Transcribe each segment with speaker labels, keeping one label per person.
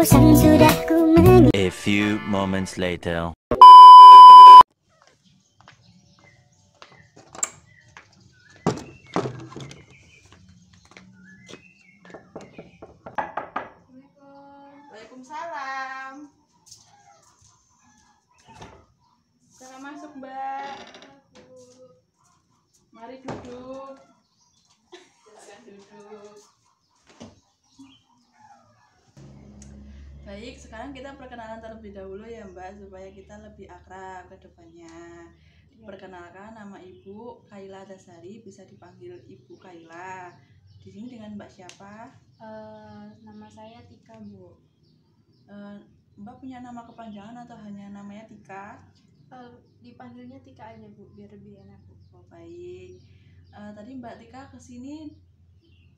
Speaker 1: bosan sudah ku mengingat.
Speaker 2: A few moments later.
Speaker 3: Waalaikumsalam. Silakan masuk, Mbak. Mari duduk. Silakan duduk. Baik, sekarang kita perkenalan terlebih dahulu ya, Mbak, supaya kita lebih akrab ke depannya. Perkenalkan, nama Ibu Kaila Dasari, bisa dipanggil Ibu Kaila. Di sini dengan Mbak siapa?
Speaker 4: Nama saya Tika, Bu.
Speaker 3: Mbak punya nama kepanjangan atau hanya namanya Tika?
Speaker 4: Dipanggilnya Tika aja, Bu, biar lebih enak, Bu.
Speaker 3: Oh, baik. Tadi Mbak Tika kesini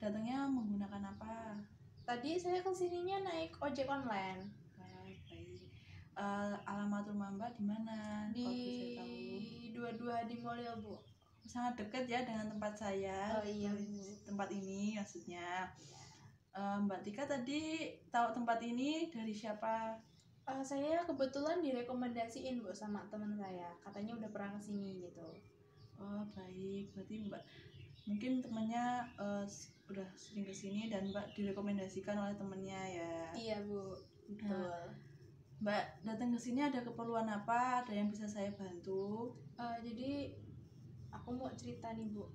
Speaker 3: datangnya menggunakan apa?
Speaker 4: Tadi saya kesininya naik ojek online
Speaker 3: Baik. Alamat rumah Mbak di mana?
Speaker 4: di
Speaker 3: Kalau bisa tahu.
Speaker 4: 22 di Molil, Bu.
Speaker 3: Sangat dekat ya dengan tempat saya.
Speaker 4: Oh iya, Bu.
Speaker 3: Tempat ini maksudnya. Mbak Tika tadi tahu tempat ini dari siapa?
Speaker 4: Saya kebetulan direkomendasiin, Bu, sama teman saya. Katanya udah pernah kesini gitu.
Speaker 3: Oh, baik. Berarti Mbak mungkin temannya udah sering kesini dan Mbak direkomendasikan oleh temennya ya.
Speaker 4: Iya, Bu. Betul.
Speaker 3: Mbak datang ke sini ada keperluan apa? Ada yang bisa saya bantu?
Speaker 4: Jadi aku mau cerita nih, Bu.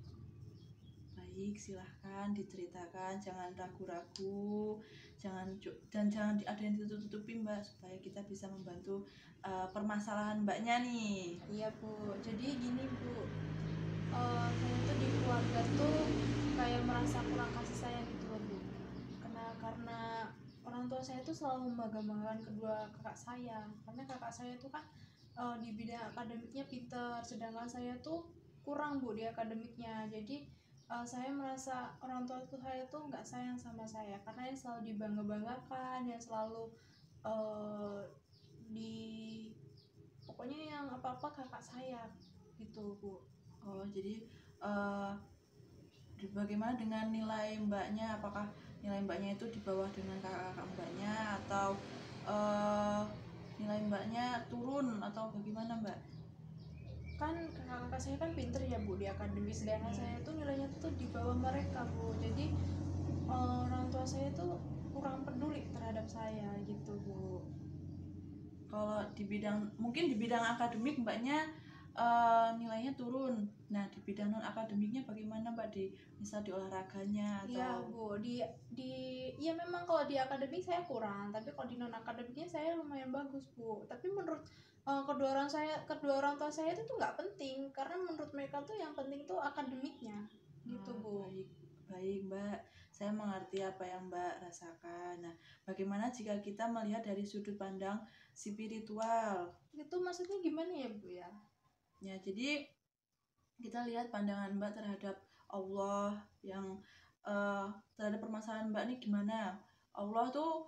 Speaker 3: Baik, silahkan diceritakan, jangan ragu-ragu, jangan ada yang ditutup-tutupi, Mbak, supaya kita bisa membantu permasalahan Mbaknya nih.
Speaker 4: Iya, Bu. Jadi gini, Bu. Saya tuh di keluarga tuh kayak merasa kurang kasih sayang gitu loh, Bu. Karena orang tua saya tuh selalu membangga-banggakan kedua kakak saya. Karena kakak saya tuh kan di bidang akademiknya pinter, sedangkan saya tuh kurang, Bu, di akademiknya. Jadi saya merasa orang tua saya tuh nggak sayang sama saya karena yang selalu dibangga-banggakan, yang selalu di pokoknya yang apa-apa kakak saya gitu, Bu.
Speaker 3: Oh, jadi bagaimana dengan nilai Mbaknya? Apakah nilai Mbaknya itu di bawah dengan kakak-kakak Mbaknya atau nilai Mbaknya turun atau bagaimana, Mbak?
Speaker 4: Kan kakak-kakak saya kan pinter ya, Bu, di akademik, sedangkan saya tuh nilainya tuh di bawah mereka, Bu. Jadi orang tua saya tuh kurang peduli terhadap saya gitu, Bu.
Speaker 3: Kalau mungkin di bidang akademik Mbaknya nilainya turun. Nah, di bidang non akademiknya bagaimana, Mbak? Misal di olahraganya atau?
Speaker 4: Iya, Bu. Ya memang kalau di akademik saya kurang, tapi kalau di non akademiknya saya lumayan bagus, Bu. Tapi menurut kedua orang tua saya itu tuh nggak penting, karena menurut mereka tuh yang penting tuh akademiknya gitu, Bu.
Speaker 3: Baik, Mbak. Saya mengerti apa yang Mbak rasakan. Nah, bagaimana jika kita melihat dari sudut pandang spiritual?
Speaker 4: Itu maksudnya gimana ya, Bu ya?
Speaker 3: Ya, jadi kita lihat pandangan Mbak terhadap Allah yang terhadap permasalahan Mbak ini gimana? Allah tuh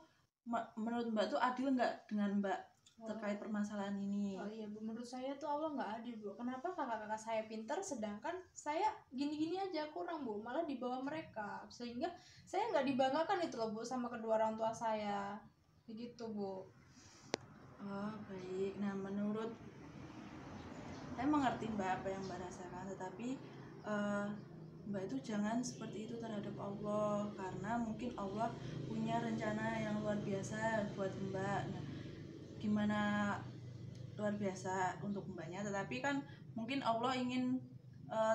Speaker 3: menurut Mbak tuh adil nggak dengan Mbak terkait permasalahan ini?
Speaker 4: Oh iya, Bu, menurut saya tuh Allah nggak adil, Bu. Kenapa kakak-kakak saya pinter sedangkan saya gini-gini aja kurang, Bu, malah di bawah mereka, sehingga saya nggak dibanggakan itu loh, Bu, sama kedua orang tua saya begitu, Bu.
Speaker 3: Oh, baik. Nah, saya mengerti Mbak apa yang Mbak rasakan, tetapi Mbak itu jangan seperti itu terhadap Allah, karena mungkin Allah punya rencana yang luar biasa buat Mbak. Nah, gimana luar biasa untuk Mbaknya, tetapi kan mungkin Allah ingin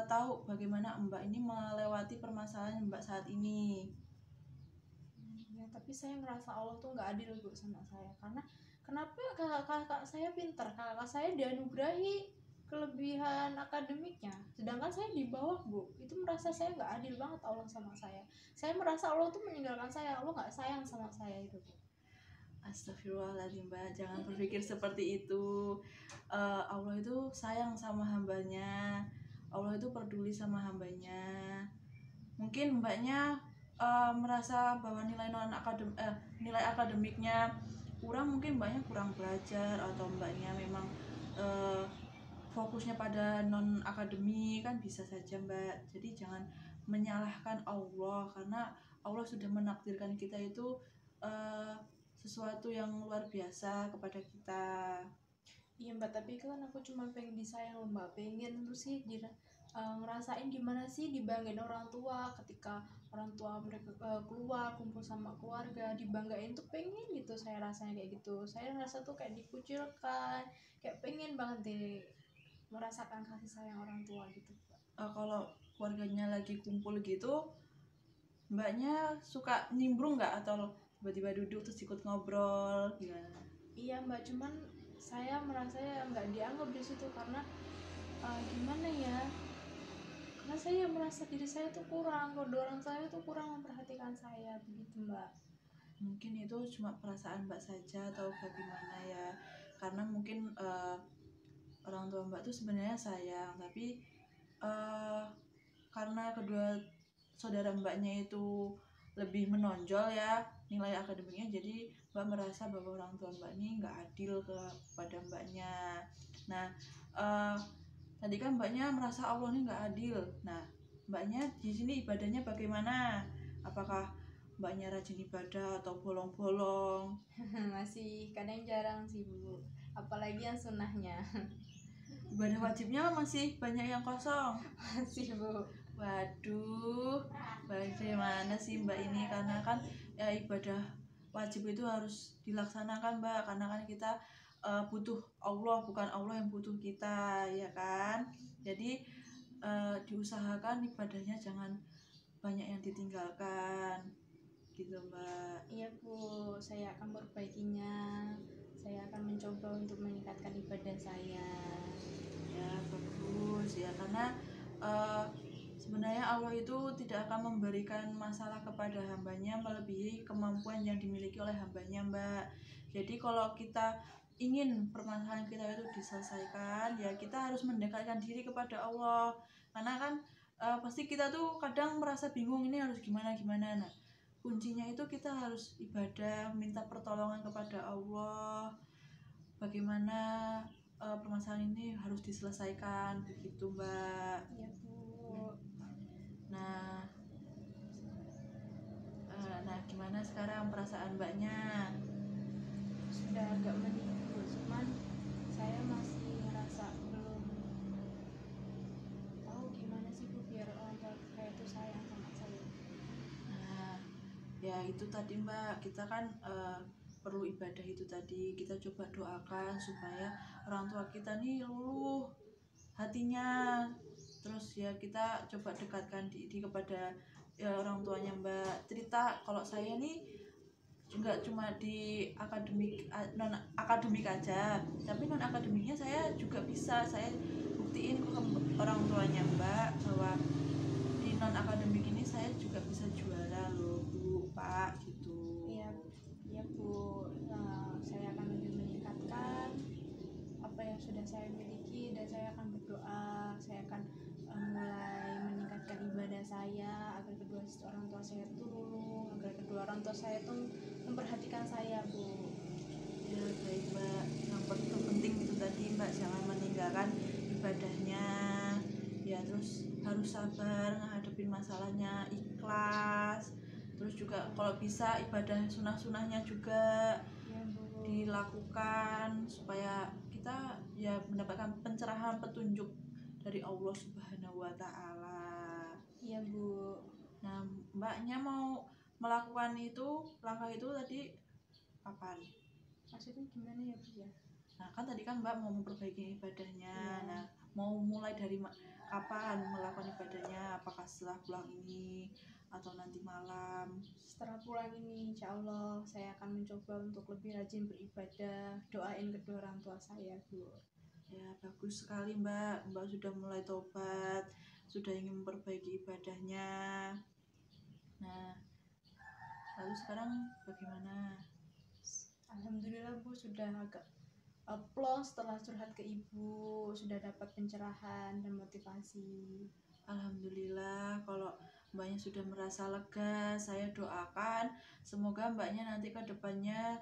Speaker 3: tahu bagaimana Mbak ini melewati permasalahan Mbak saat ini.
Speaker 4: Ya, tapi saya ngerasa Allah tuh nggak adil, Bu, sama saya, karena kenapa kakak-kakak saya pinter, kakak saya dianugerahi kelebihan akademiknya, sedangkan saya di bawah, Bu. Itu merasa saya nggak adil banget Allah sama saya. Saya merasa Allah tuh meninggalkan saya, Allah nggak sayang sama saya itu, Bu.
Speaker 3: Astagfirullahaladzim, Mbak, jangan berpikir seperti itu. Allah itu sayang sama hambanya, Allah itu peduli sama hambanya. Mungkin Mbaknya merasa bahwa nilai akademiknya kurang, mungkin Mbaknya kurang belajar, atau Mbaknya memang fokusnya pada non akademik, kan bisa saja, Mbak. Jadi jangan menyalahkan Allah, karena Allah sudah menakdirkan kita itu sesuatu yang luar biasa kepada kita.
Speaker 4: Iya mbak, tapi kan aku cuma pengen disayang loh mbak, pengen tuh sih ngerasain gimana sih dibanggain orang tua ketika orang tua mereka keluar kumpul sama keluarga, dibanggain tuh pengen gitu, saya rasanya kayak gitu, saya rasa tuh kayak dikucilkan, kayak pengen banget deh merasakan kasih sayang orang tua gitu.
Speaker 3: Kalau keluarganya lagi kumpul gitu, mbaknya suka nimbrung nggak atau tiba-tiba duduk terus ikut ngobrol gimana?
Speaker 4: Iya mbak, cuman saya merasa ya nggak dianggap di situ karena gimana ya, karena saya merasa diri saya tuh kurang, kedua orang saya tuh kurang memperhatikan saya begitu mbak.
Speaker 3: Mungkin itu cuma perasaan mbak saja atau bagaimana ya, karena mungkin orang tua mbak tuh sebenarnya sayang, tapi karena kedua saudara mbaknya itu lebih menonjol ya nilai akademiknya, jadi mbak merasa bahwa orang tua mbak ini nggak adil kepada mbaknya. Nah, tadi kan mbaknya merasa Allah ini nggak adil. Nah, mbaknya di sini ibadahnya bagaimana? Apakah mbaknya rajin ibadah atau bolong-bolong?
Speaker 4: Masih kadang jarang sih bu, apalagi yang sunnahnya.
Speaker 3: Ibadah wajibnya masih banyak yang kosong.
Speaker 4: Masih bu.
Speaker 3: Waduh, bagaimana sih mbak ini? Karena kan ya ibadah wajib itu harus dilaksanakan mbak, karena kan kita butuh Allah, bukan Allah yang butuh kita, ya kan? Jadi diusahakan ibadahnya jangan banyak yang ditinggalkan, gitu mbak.
Speaker 4: Iya bu, saya akan perbaikinya, saya akan mencoba untuk meningkatkan ibadah saya.
Speaker 3: Ya bagus ya, karena sebenarnya Allah itu tidak akan memberikan masalah kepada hambanya melebihi kemampuan yang dimiliki oleh hambanya mbak. Jadi kalau kita ingin permasalahan kita itu diselesaikan, ya kita harus mendekatkan diri kepada Allah, karena kan pasti kita tuh kadang merasa bingung ini harus gimana. Nah, kuncinya itu kita harus ibadah, minta pertolongan kepada Allah, bagaimana permasalahan ini harus diselesaikan, begitu mbak.
Speaker 4: Iya bu.
Speaker 3: Nah, gimana sekarang perasaan mbaknya?
Speaker 4: Sudah agak mending bu, cuman saya masih ngerasa belum tahu gimana sih bu biar orang tua saya itu sayang sama saya.
Speaker 3: Nah, ya itu tadi mbak, kita kan perlu ibadah itu tadi, kita coba doakan supaya orang tua kita nih luluh hatinya, terus ya kita coba dekatkan diri kepada ya, orang tuanya mbak. Cerita kalau saya nih nggak cuma di akademik, non akademik aja, tapi non akademiknya saya juga bisa, saya buktiin ke orang tuanya mbak bahwa di non akademik ini saya juga bisa juara loh bu pak, gitu.
Speaker 4: Iya, iya bu. Saya akan lebih meningkatkan apa yang sudah saya miliki dan saya akan berdoa. Saya akan mulai meningkatkan ibadah saya agar kedua orang tua saya itu luluh, agar kedua orang tua saya itu memperhatikan saya bu.
Speaker 3: Ya baik mbak, yang penting itu tadi mbak, jangan meninggalkan ibadahnya ya, terus harus sabar menghadapi masalahnya, ikhlas, terus juga kalau bisa ibadah sunah-sunahnya juga
Speaker 4: Ya bu.
Speaker 3: dilakukan supaya kita ya mendapatkan pencerahan, petunjuk dari Allah Subhanahu wa Ta'ala.
Speaker 4: Iya bu.
Speaker 3: Nah, mbaknya mau melakukan itu, langkah itu tadi kapan?
Speaker 4: Maksudnya gimana ya bu ya?
Speaker 3: Nah, kan tadi kan mbak mau memperbaiki ibadahnya.
Speaker 4: Iya.
Speaker 3: Nah, mau mulai dari kapan melakukan ibadahnya? Apakah setelah pulang ini atau nanti malam?
Speaker 4: Setelah pulang ini, insya Allah saya akan mencoba untuk lebih rajin beribadah, doain kedua orang tua saya bu.
Speaker 3: Ya bagus sekali mbak, mbak sudah mulai tobat, sudah ingin memperbaiki ibadahnya. Nah, lalu sekarang bagaimana?
Speaker 4: Alhamdulillah bu, sudah agak plong setelah curhat ke ibu, sudah dapat pencerahan dan motivasi.
Speaker 3: Alhamdulillah, kalau mbaknya sudah merasa lega, saya doakan semoga mbaknya nanti ke depannya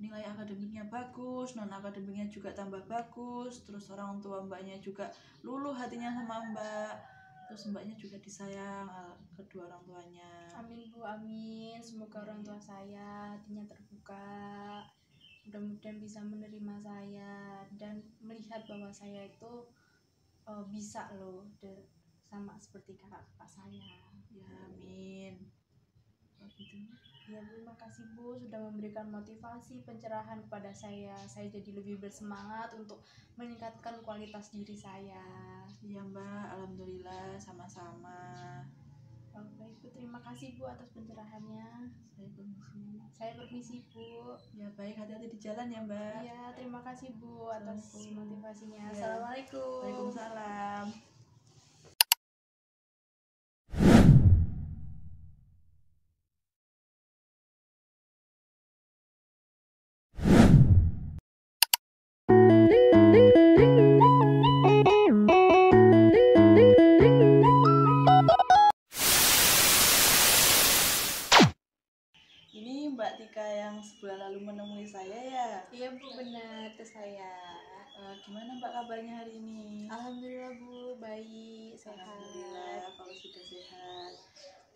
Speaker 3: nilai akademiknya bagus, non akademiknya juga tambah bagus, terus orang tua mbaknya juga luluh hatinya sama mbak, terus mbaknya juga disayang kedua orang tuanya.
Speaker 4: Amin Bu, amin. Semoga orang tua saya hatinya terbuka, mudah-mudahan bisa menerima saya dan melihat bahwa saya itu bisa loh sama seperti kakak-kakak saya.
Speaker 3: Ya amin. Oh, gitu.
Speaker 4: Ya Bu, makasih Bu sudah memberikan motivasi, pencerahan kepada saya. Saya jadi lebih bersemangat untuk meningkatkan kualitas diri saya.
Speaker 3: Iya Mbak, alhamdulillah, sama-sama.
Speaker 4: Oh, baik Bu, terima kasih Bu atas pencerahannya.
Speaker 3: Saya permisi.
Speaker 4: Saya permisi Bu.
Speaker 3: Ya baik, hati-hati di jalan ya Mbak.
Speaker 4: Iya, terima kasih Bu atas
Speaker 3: Assalamualaikum.
Speaker 4: motivasinya.
Speaker 3: Ya.
Speaker 4: Assalamualaikum.
Speaker 3: Waalaikumsalam. Ini Mbak Tika yang sebulan lalu menemui saya ya.
Speaker 4: Iya Bu, benar itu saya.
Speaker 3: Gimana Mbak kabarnya hari ini?
Speaker 4: Alhamdulillah Bu, baik, sehat.
Speaker 3: Alhamdulillah kalau sudah sehat.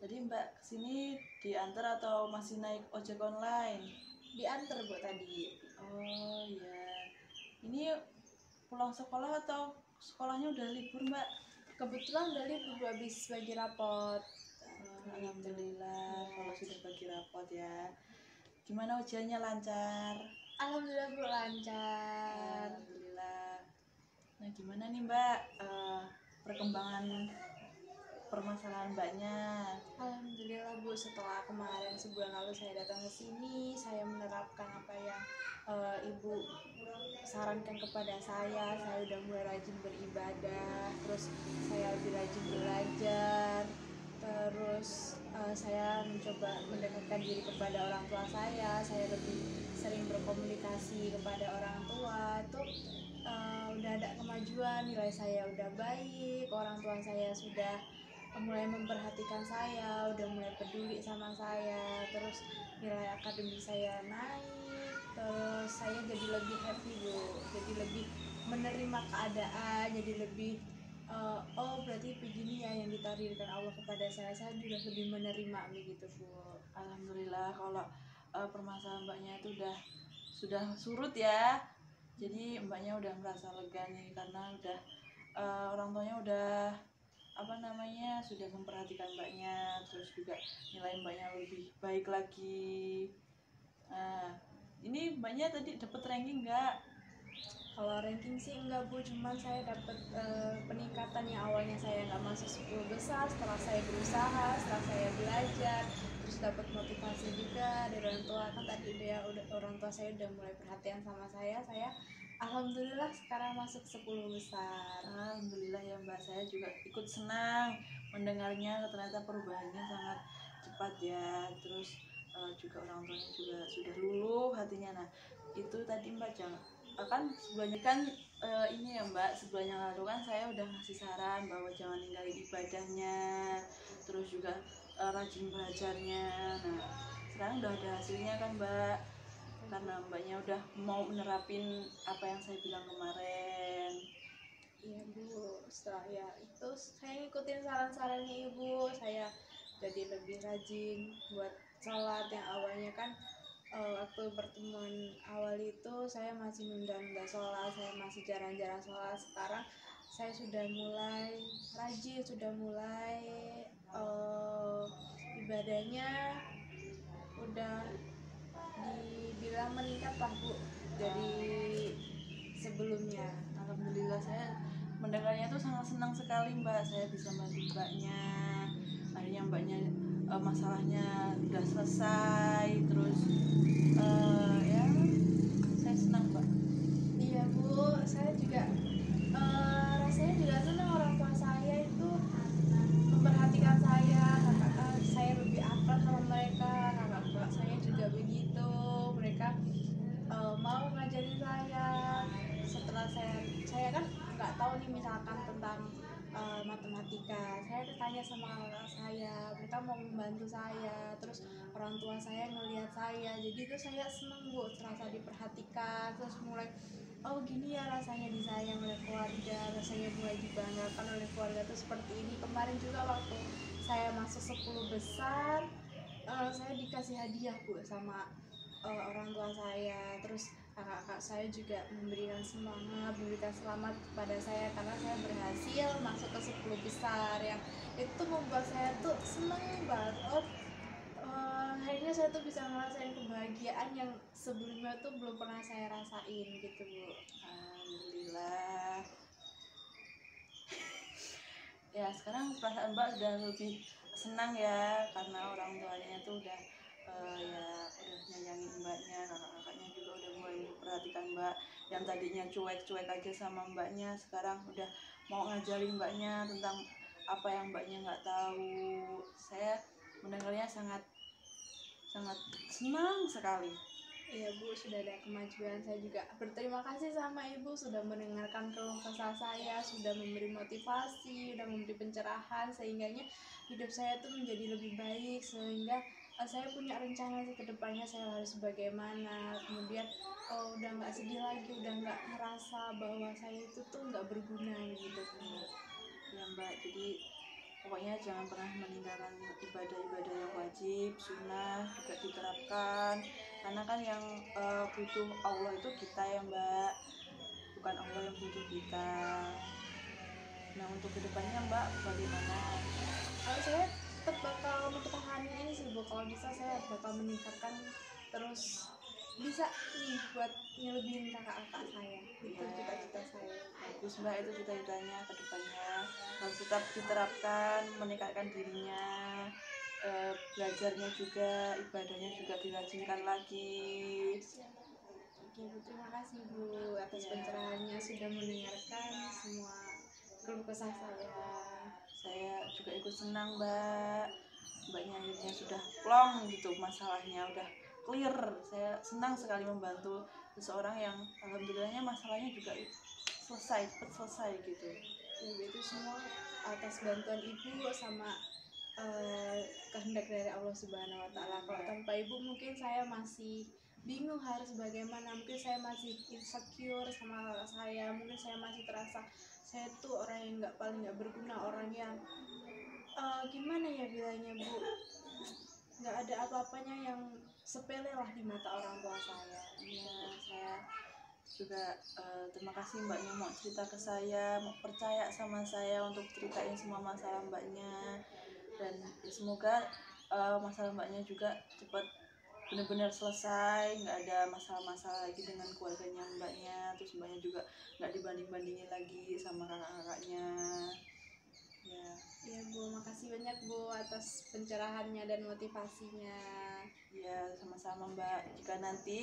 Speaker 3: Tadi Mbak kesini diantar atau masih naik ojek online?
Speaker 4: Diantar Bu tadi.
Speaker 3: Oh iya. Ini pulang sekolah atau sekolahnya udah libur Mbak?
Speaker 4: Kebetulan udah libur Bu, habis bagi rapot.
Speaker 3: Alhamdulillah kalau sudah bagi rapot ya. Gimana ujiannya lancar?
Speaker 4: Alhamdulillah Bu, lancar.
Speaker 3: Alhamdulillah. Nah gimana nih Mbak perkembangan permasalahan Mbaknya?
Speaker 4: Alhamdulillah Bu, setelah kemarin sebulan lalu saya datang ke sini, saya menerapkan apa yang Ibu sarankan kepada saya udah mulai rajin beribadah, terus saya lebih rajin belajar, terus saya mencoba mendekatkan diri kepada orang tua saya lebih sering berkomunikasi kepada orang tua, itu udah ada kemajuan, nilai saya udah baik, orang tua saya sudah mulai memperhatikan saya, udah mulai peduli sama saya, terus nilai akademik saya naik, terus saya jadi lebih happy Bu, jadi lebih menerima keadaan, jadi lebih oh berarti begini ya yang ditakdirkan Allah kepada saya juga lebih menerima begitu Bu.
Speaker 3: Alhamdulillah kalau permasalahan Mbaknya itu sudah surut ya. Jadi Mbaknya udah merasa lega nih karena udah orang tuanya udah sudah memperhatikan Mbaknya, terus juga nilai Mbaknya lebih baik lagi. Ini Mbaknya tadi dapat ranking nggak?
Speaker 4: Kalau ranking sih enggak Bu, cuman saya dapat peningkatan yang awalnya saya nggak masuk 10 besar, setelah saya berusaha, setelah saya belajar, terus dapat motivasi juga dari orang tua. Kan tadi udah orang tua saya udah mulai perhatian sama saya alhamdulillah sekarang masuk 10 besar.
Speaker 3: Alhamdulillah ya Mbak, saya juga ikut senang mendengarnya, ternyata perubahannya sangat cepat ya. Terus juga orang tuanya juga sudah luluh hatinya. Nah itu tadi Mbak jangan kan sebelumnya kan ini ya Mbak, sebulan yang lalu kan saya udah ngasih saran bahwa jangan ninggalin ibadahnya, terus juga rajin belajarnya. Nah sekarang udah ada hasilnya kan Mbak, karena Mbaknya udah mau menerapin apa yang saya bilang kemarin.
Speaker 4: Iya Bu, setelah ya itu saya ngikutin saran-sarannya Ibu, saya jadi lebih rajin buat sholat. Yang awalnya kan waktu pertemuan awal itu saya masih nunda-nunda sholat, saya masih jarang-jarang sholat. Sekarang saya sudah mulai rajin, sudah mulai ibadahnya udah dibilang meningkat lah Bu dari sebelumnya.
Speaker 3: Alhamdulillah saya mendengarnya tuh sangat senang sekali Mbak, saya bisa bantu Mbaknya. Akhirnya Mbaknya masalahnya udah selesai, terus ya saya senang Mbak.
Speaker 4: Iya Bu, saya juga rasanya juga senang orang tua saya itu memperhatikan saya, saya lebih akrab sama mereka, kakak-kakak saya juga begitu, mereka mau ngajarin saya. Setelah saya kan nggak tahu nih misalkan tentang matematika, saya tanya sama kakak saya, mereka mau membantu saya, terus orang orang tua saya ngelihat saya, jadi itu saya seneng Bu, terasa diperhatikan, terus mulai oh gini ya rasanya disayang oleh keluarga, rasanya mulai dibanggakan oleh keluarga tuh seperti ini. Kemarin juga waktu saya masuk 10 besar, saya dikasih hadiah Bu sama orang tua saya, terus kakak-kakak saya juga memberikan semangat, memberikan selamat kepada saya karena saya berhasil masuk ke 10 besar, yang itu membuat saya tuh seneng banget. Akhirnya saya tuh bisa ngerasain kebahagiaan yang sebelumnya tuh belum pernah saya rasain gitu Bu.
Speaker 3: Alhamdulillah. Ya sekarang perasaan Mbak udah lebih senang ya karena orang tuanya tuh udah ya udah nyayangin Mbaknya, kakak-kakaknya juga udah mulai memperhatikan Mbak. Yang tadinya cuek-cuek aja sama Mbaknya, sekarang udah mau ngajarin Mbaknya tentang apa yang Mbaknya nggak tahu. Saya mendengarnya sangat senang sekali.
Speaker 4: Iya Bu, sudah ada kemajuan. Saya juga berterima kasih sama Ibu sudah mendengarkan keluh kesah saya, sudah memberi motivasi, sudah memberi pencerahan, sehingganya hidup saya tuh menjadi lebih baik, sehingga saya punya rencana sih ke depannya saya harus bagaimana. Kemudian udah nggak sedih lagi, udah nggak merasa bahwa saya itu tuh nggak berguna gitu Bu.
Speaker 3: Ya Mbak, jadi pokoknya jangan pernah meninggalkan ibadah-ibadah yang wajib, sunnah juga diterapkan, karena kan yang butuh Allah itu kita ya Mbak, bukan Allah yang butuh kita. Nah untuk kedepannya Mbak bagaimana?
Speaker 4: Kalau saya tetap bakal mempertahankan ini sih Bu, kalau bisa saya bakal meningkatkan terus, bisa nih buat nyelebihin kakak-kakak saya, itu
Speaker 3: Ya,
Speaker 4: cita-cita saya.
Speaker 3: bagus Mbak, itu cita-citanya kedepannya harus tetap diterapkan, meningkatkan dirinya, belajarnya juga, ibadahnya juga dirajinkan lagi.
Speaker 4: Oke Bu, terima kasih Bu atas pencerahannya, sudah mendengarkan semua keluh kesah saya.
Speaker 3: Saya juga ikut senang Mbak, Mbaknya akhirnya sudah plong gitu masalahnya, udah clear. Saya senang sekali membantu seseorang yang alhamdulillahnya masalahnya juga cepat selesai gitu.
Speaker 4: Ya Bu, itu semua atas bantuan Ibu sama kehendak dari Allah Subhanahu wa Ta'ala. Kalau tanpa Ibu mungkin saya masih bingung harus bagaimana, mungkin saya masih insecure sama kakak saya, mungkin saya masih terasa saya tuh orang yang paling nggak berguna, orang yang gimana ya bilangnya Bu, nggak ada apa-apanya, yang sepele lah di mata orang tua saya.
Speaker 3: Ya, saya juga terima kasih Mbaknya mau cerita ke saya, mau percaya sama saya untuk ceritain semua masalah Mbaknya, dan ya, semoga masalah Mbaknya juga cepat benar-benar selesai, nggak ada masalah-masalah lagi dengan keluarganya Mbaknya, terus Mbaknya juga nggak dibanding-bandingin lagi sama kakak-kakaknya. Ya,
Speaker 4: Ya Bu, makasih banyak Bu atas pencerahannya dan motivasinya.
Speaker 3: ya sama-sama Mbak. Jika nanti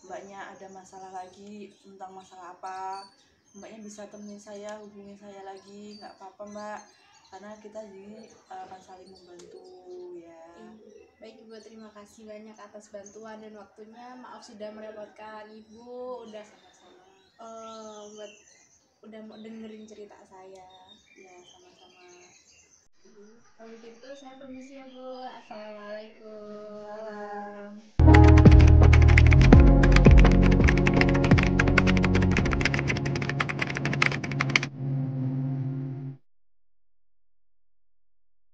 Speaker 3: Mbaknya ada masalah lagi tentang masalah apa, Mbaknya bisa temuin saya, hubungin saya lagi, nggak apa-apa Mbak. Karena kita jadi akan saling membantu ya.
Speaker 4: Baik Ibu, terima kasih banyak atas bantuan dan waktunya. Maaf sudah merepotkan Ibu, udah buat udah mau dengerin cerita saya.
Speaker 3: Ya sama-sama.
Speaker 4: Kalau begitu saya permisi ya Bu. Assalamualaikum.